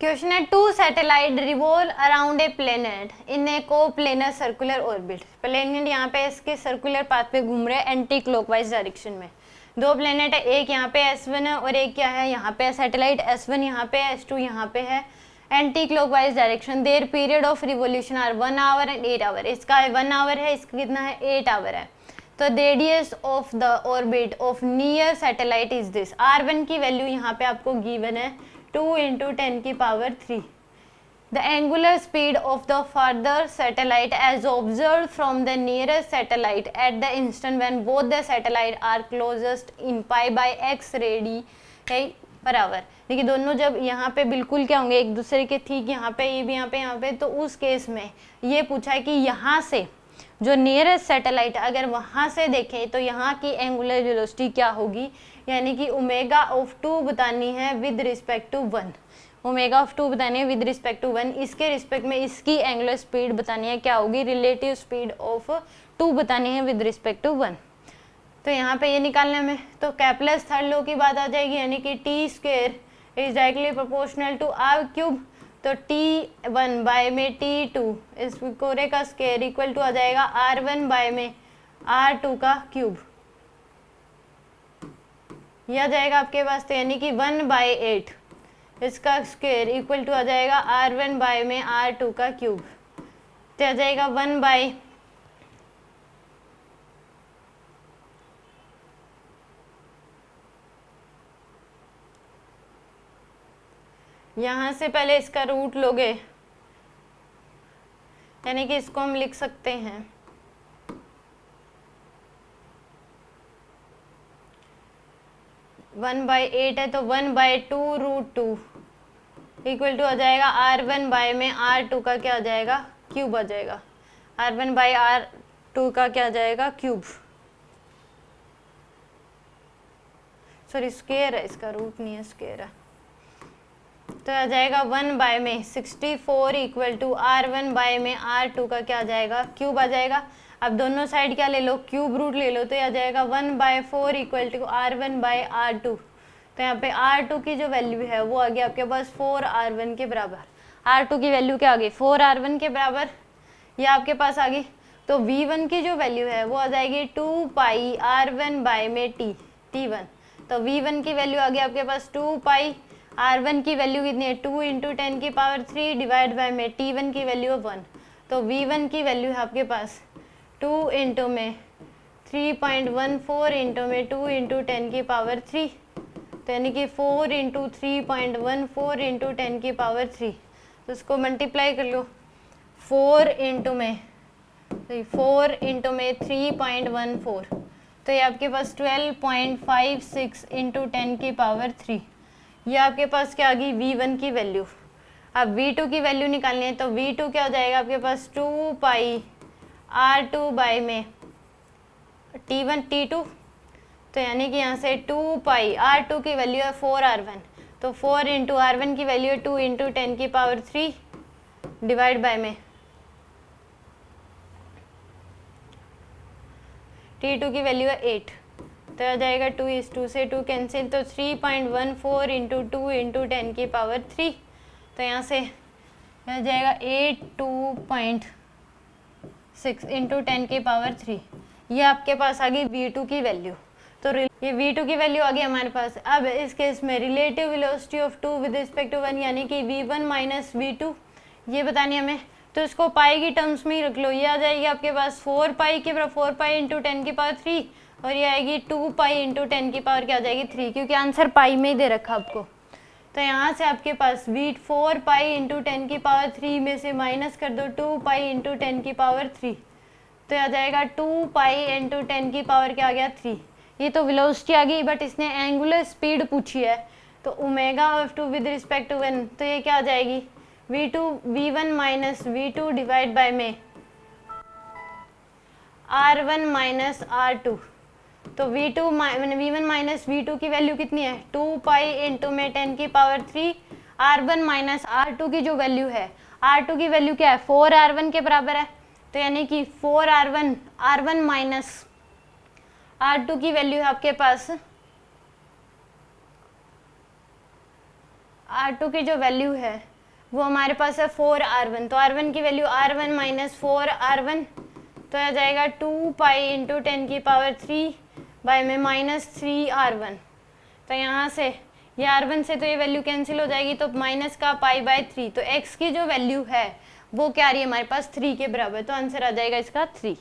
Question है, two satellite revolve around a planet in a coplanar circular orbit. Planet यहाँ पे इसके circular path पे घूम रहे हैं एंटी क्लॉकवाइज डायरेक्शन में। दो प्लेनेट है, एक यहाँ पे S1 है और एक क्या है यहाँ पे सैटेलाइट S1 यहाँ पे S2 यहाँ पे है anti clockwise direction. Their period of revolution are 1 hour and 8 hour. इसका 1 आवर है, इसका कितना है 8 आवर है। तो radius of the orbit of near satellite is this. R1 की वैल्यू यहाँ पे आपको गिवन है 2 × 10⁻3। The angular speed of the further satellite as observed from the nearest satellite at the instant when both the satellites are closest in π/x radii per hour। देखिए दोनों जब यहाँ पे बिल्कुल क्या होंगे एक दूसरे के ठीक यहाँ पे, ये भी यहाँ पे, तो उस केस में ये पूछा है कि यहाँ से जो नियरेस्ट सैटेलाइट अगर वहाँ से देखें तो यहाँ की एंगुलर वेलोसिटी क्या होगी, यानी कि ओमेगा ऑफ 2 बतानी है with respect to 1। Omega of 2 बतानी है विद रिस्पेक्ट टू 1। इसके रिस्पेक्ट में इसकी एंगुलर स्पीड बतानी है क्या होगी, रिलेटिव स्पीड ऑफ 2 बतानी है विद रिस्पेक्ट टू 1। तो यहाँ पे ये निकालने में तो कैपलस थर्ड लॉ की बात आ जाएगी, यानी कि T square is directly proportional to R cube. तो T1 बाय में T2 इस पूरे का स्क्वायर इक्वल टू आ जाएगा R1 बाय में R2 का क्यूब। यह आ जाएगा आपके पास, तो यानी कि 1/8 इसका स्क्वायर इक्वल टू आ जाएगा R1 बाय में R2 का क्यूब। तो आ जाएगा 1 यहाँ से पहले इसका रूट लोगे, यानी कि इसको हम लिख सकते हैं 1/8 है, तो 1/2√2 इक्वल टू आ जाएगा R1 बाय में R2 का क्या आ जाएगा क्यूब आ जाएगा। R1 बाय R2 का क्या आ जाएगा क्यूब, सॉरी स्क्वायर है, इसका रूट नहीं है स्क्वायर है। तो आ जाएगा 1 बाय में 64 इक्वल टू R1 बाय में R2 का क्या आ जाएगा क्यूब आ जाएगा। अब दोनों साइड क्या ले लो, क्यूब रूट ले लो, तो आ जाएगा 1/4 equal to R1 bye R2। तो यहाँ पे R2 की जो वैल्यू है वो आ गया आपके पास 4R1 के बराबर। R2 की वैल्यू क्या आ गई 4R1 के बराबर, ये आपके पास आ गई। तो V1 की जो वैल्यू है वो आ जाएगी 2πR1 बाय में T1। तो V1 की वैल्यू आ गई आपके पास 2π। R1 की वैल्यू कितनी है 2 × 10⁻3 डिवाइड बाय में T1 की वैल्यू 1। तो V1 की वैल्यू है आपके पास 2 × में 3.14 × में 2 × 10⁻3, तो यानी कि 4 × 3.14 × 10⁻3। तो इसको मल्टीप्लाई कर लो 4 × में 3.14, तो ये आपके पास 12.56 × 10⁻3। ये आपके पास क्या आ गई V1 की वैल्यू। अब V2 की वैल्यू निकालनी है, तो V2 क्या हो जाएगा आपके पास 2πR2 बाय में T1 T2, तो यानी कि यहाँ से 2πR2 की वैल्यू है 4R1, तो 4 × R1 की वैल्यू है 2 × 10⁻3 डिवाइड बाय में T2 की वैल्यू है 8। तो आ जाएगा 2 से 2 कैंसिल, तो 3.14 × 2 × 10⁻3, तो यहाँ से आ जाएगा 82.6 × 10⁻3। ये आपके पास आ गई V2 की वैल्यू। तो ये V2 की वैल्यू आ गई हमारे पास। अब इस केस में relative velocity of 2 with respect to 1, यानी कि V1 माइनस V2 ये बतानी हमें, तो इसको पाई की टर्म्स में ही रख लो। ये आ जाएगी आपके पास 4π के बराबर 4π × 10⁻3, और ये आएगी 2π × 10 की पावर क्या आ जाएगी 3, क्योंकि आंसर पाई में ही दे रखा आपको। तो यहाँ से आपके पास 4π × 10⁻3 में से माइनस कर दो 2π × 10⁻3, तो आ जाएगा 2π × 10 की पावर क्या आ गया 3। ये तो वेलोसिटी आ गई, बट इसने एंगुलर स्पीड पूछी है, तो omega of 2 with respect to 1, तो ये क्या आ जाएगी V1 minus V2 divide by में R1 माइनस R2। तो V1 माइनस V2 की वैल्यू कितनी है 2π × में 10⁻3। R1 माइनस R2 की जो वैल्यू है, R2 की वैल्यू क्या है 4R1 के बराबर है, तो यानी कि 4R1 R1 माइनस R2 की वैल्यू है आपके पास R2 की जो वैल्यू है वो हमारे पास है 4R1, तो R1 की वैल्यू R1 माइनस 4R1, तो आ जाएगा 2 पाई इंटू 10⁻³ बाय में -3R1। तो यहाँ से ये R1 से तो ये वैल्यू कैंसिल हो जाएगी, तो माइनस का π/3, तो x की जो वैल्यू है वो क्या आ रही है हमारे पास 3 के बराबर, तो आंसर आ जाएगा इसका 3।